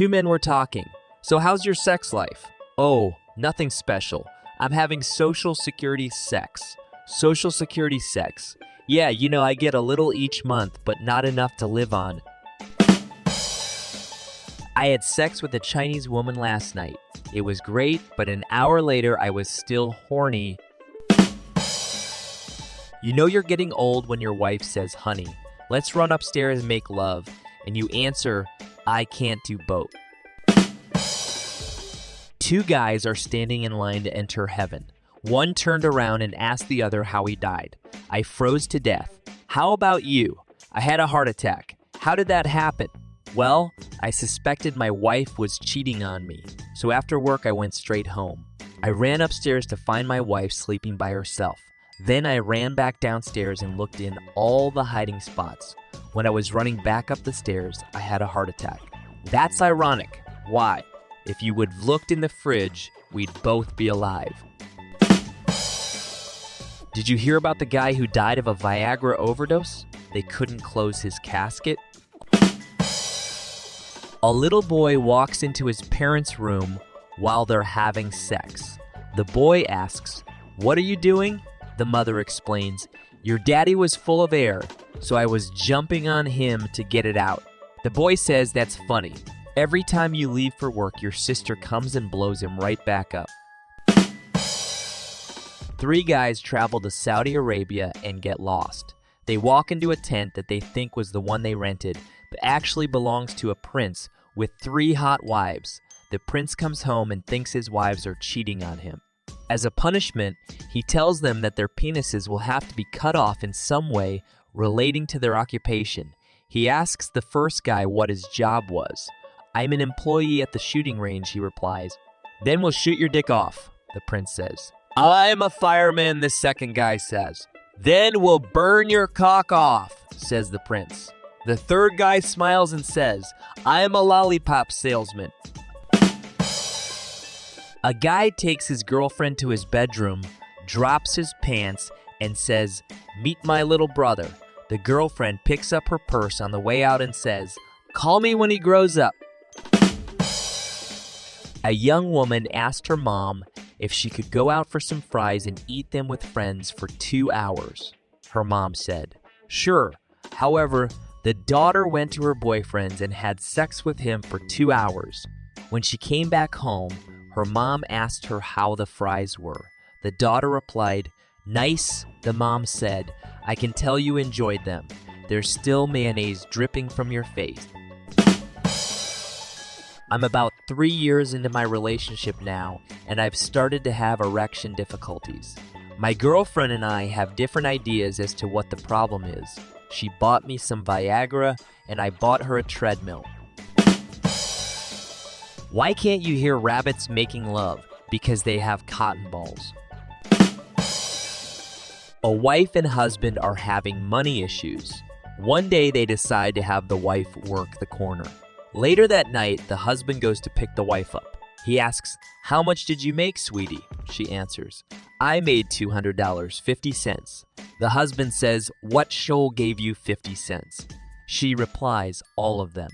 Two men were talking. So how's your sex life? Oh, nothing special. I'm having Social Security sex. Social Security sex. Yeah, I get a little each month, but not enough to live on. I had sex with a Chinese woman last night. It was great, but an hour later I was still horny. You know you're getting old when your wife says, honey, let's run upstairs and make love, and you answer, I can't do both. Two guys are standing in line to enter heaven. One turned around and asked the other how he died. I froze to death. How about you? I had a heart attack. How did that happen? Well, I suspected my wife was cheating on me, so after work I went straight home. I ran upstairs to find my wife sleeping by herself. Then I ran back downstairs and looked in all the hiding spots. When I was running back up the stairs, I had a heart attack. That's ironic. Why? If you would have looked in the fridge, we'd both be alive. Did you hear about the guy who died of a Viagra overdose? They couldn't close his casket. A little boy walks into his parents' room while they're having sex. The boy asks, "What are you doing?" The mother explains, "Your daddy was full of air, so I was jumping on him to get it out." The boy says, "That's funny. Every time you leave for work, your sister comes and blows him right back up." Three guys travel to Saudi Arabia and get lost. They walk into a tent that they think was the one they rented, but actually belongs to a prince with 3 hot wives. The prince comes home and thinks his wives are cheating on him. As a punishment, he tells them that their penises will have to be cut off in some way relating to their occupation. He asks the first guy what his job was. "I'm an employee at the shooting range," he replies. "Then we'll shoot your dick off," the prince says. "I'm a fireman," the second guy says. "Then we'll burn your cock off," says the prince. The third guy smiles and says, "I'm a lollipop salesman." A guy takes his girlfriend to his bedroom, drops his pants, and says, "Meet my little brother." The girlfriend picks up her purse on the way out and says, "Call me when he grows up." A young woman asked her mom if she could go out for some fries and eat them with friends for 2 hours. Her mom said, "Sure." However, the daughter went to her boyfriend's and had sex with him for 2 hours. When she came back home, her mom asked her how the fries were. The daughter replied, "Nice," the mom said. "I can tell you enjoyed them. There's still mayonnaise dripping from your face." I'm about 3 years into my relationship now, and I've started to have erection difficulties. My girlfriend and I have different ideas as to what the problem is. She bought me some Viagra, and I bought her a treadmill. Why can't you hear rabbits making love? Because they have cotton balls. A wife and husband are having money issues. One day they decide to have the wife work the corner. Later that night, the husband goes to pick the wife up. He asks, "How much did you make, sweetie?" She answers, "I made $200, 50 cents. The husband says, "What shoal gave you 50 cents? She replies, "All of them."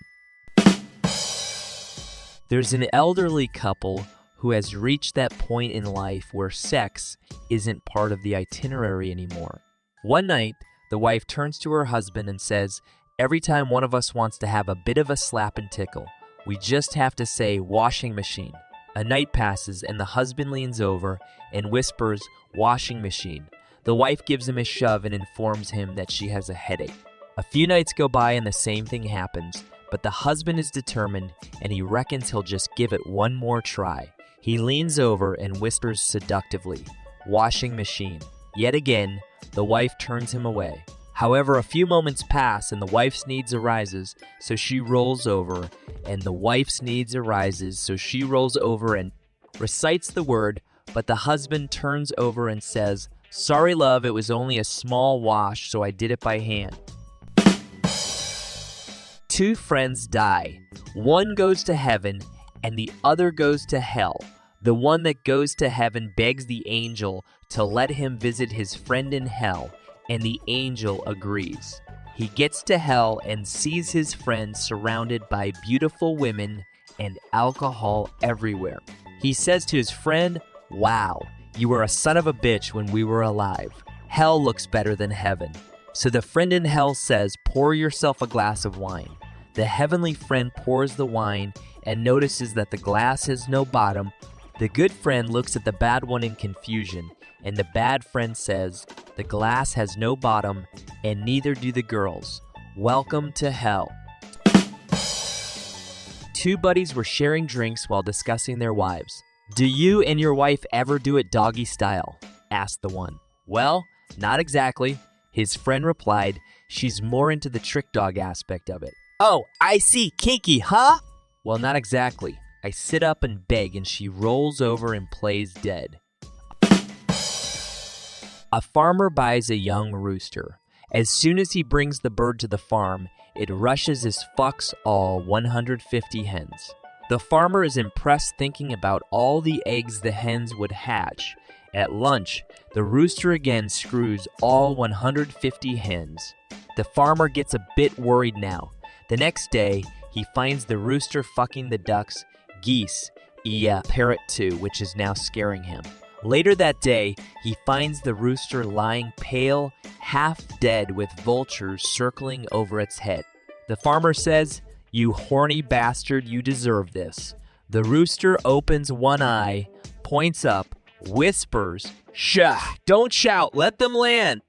There's an elderly couple who has reached that point in life where sex isn't part of the itinerary anymore. One night, the wife turns to her husband and says, "Every time one of us wants to have a bit of a slap and tickle, we just have to say washing machine." A night passes and the husband leans over and whispers, "Washing machine." The wife gives him a shove and informs him that she has a headache. A few nights go by and the same thing happens, but the husband is determined and he reckons he'll just give it one more try. He leans over and whispers seductively, "Washing machine." Yet again, the wife turns him away. However, a few moments pass and the wife's needs arises, so she rolls over, and the wife's needs arises, so she rolls over and recites the word, but the husband turns over and says, "Sorry, love, it was only a small wash, so I did it by hand." Two friends die. One goes to heaven and the other goes to hell. The one that goes to heaven begs the angel to let him visit his friend in hell, and the angel agrees. He gets to hell and sees his friend surrounded by beautiful women and alcohol everywhere. He says to his friend, "Wow, you were a son of a bitch when we were alive. Hell looks better than heaven." So the friend in hell says, "Pour yourself a glass of wine." The heavenly friend pours the wine and notices that the glass has no bottom. The good friend looks at the bad one in confusion, and the bad friend says, "The glass has no bottom, and neither do the girls. Welcome to hell." Two buddies were sharing drinks while discussing their wives. "Do you and your wife ever do it doggy style?" asked the one. "Well, not exactly," his friend replied. "She's more into the trick dog aspect of it." "Oh, I see, kinky, huh?" "Well, not exactly. I sit up and beg and she rolls over and plays dead." A farmer buys a young rooster. As soon as he brings the bird to the farm, it rushes his fucks all 150 hens. The farmer is impressed thinking about all the eggs the hens would hatch. At lunch, the rooster again screws all 150 hens. The farmer gets a bit worried now. The next day, he finds the rooster fucking the ducks, geese, parrot too, which is now scaring him. Later that day, he finds the rooster lying pale, half dead with vultures circling over its head. The farmer says, "You horny bastard, you deserve this." The rooster opens one eye, points up, whispers, "Shh, don't shout, let them land."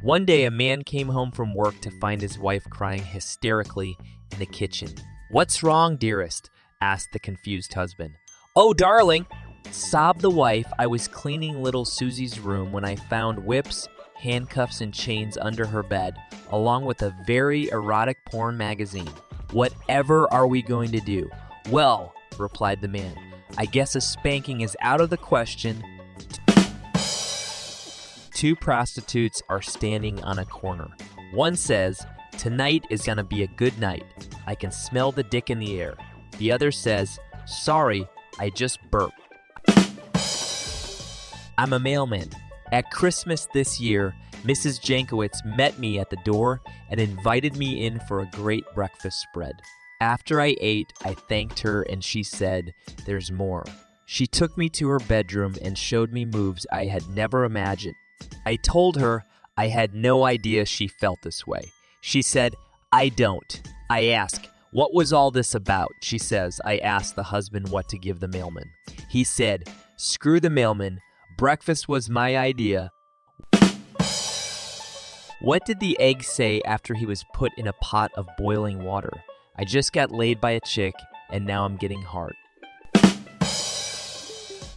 One day, a man came home from work to find his wife crying hysterically in the kitchen. "What's wrong, dearest?" asked the confused husband. "Oh, darling," sobbed the wife, "I was cleaning little Susie's room when I found whips, handcuffs, and chains under her bed, along with a very erotic porn magazine. Whatever are we going to do?" "Well," replied the man, "I guess a spanking is out of the question." Two prostitutes are standing on a corner. One says, "Tonight is gonna be a good night. I can smell the dick in the air." The other says, "Sorry, I just burped." I'm a mailman. At Christmas this year, Mrs. Jankowitz met me at the door and invited me in for a great breakfast spread. After I ate, I thanked her and she said, "There's more." She took me to her bedroom and showed me moves I had never imagined. I told her I had no idea she felt this way. She said, "I don't." I ask, "What was all this about?" She says, "I asked the husband what to give the mailman. He said, 'Screw the mailman. Breakfast was my idea.'" What did the egg say after he was put in a pot of boiling water? "I just got laid by a chick, and now I'm getting hard."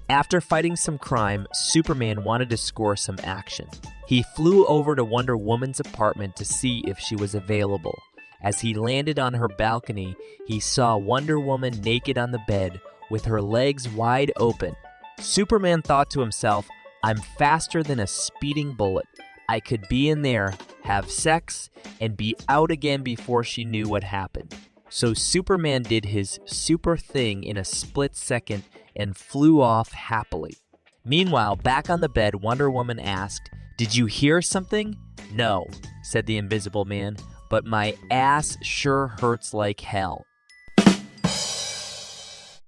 After fighting some crime, Superman wanted to score some action. He flew over to Wonder Woman's apartment to see if she was available. As he landed on her balcony, he saw Wonder Woman naked on the bed with her legs wide open. Superman thought to himself, "I'm faster than a speeding bullet. I could be in there, have sex, and be out again before she knew what happened." So Superman did his super thing in a split second and flew off happily. Meanwhile, back on the bed, Wonder Woman asked, "Did you hear something?" "No," said the Invisible Man, "but my ass sure hurts like hell."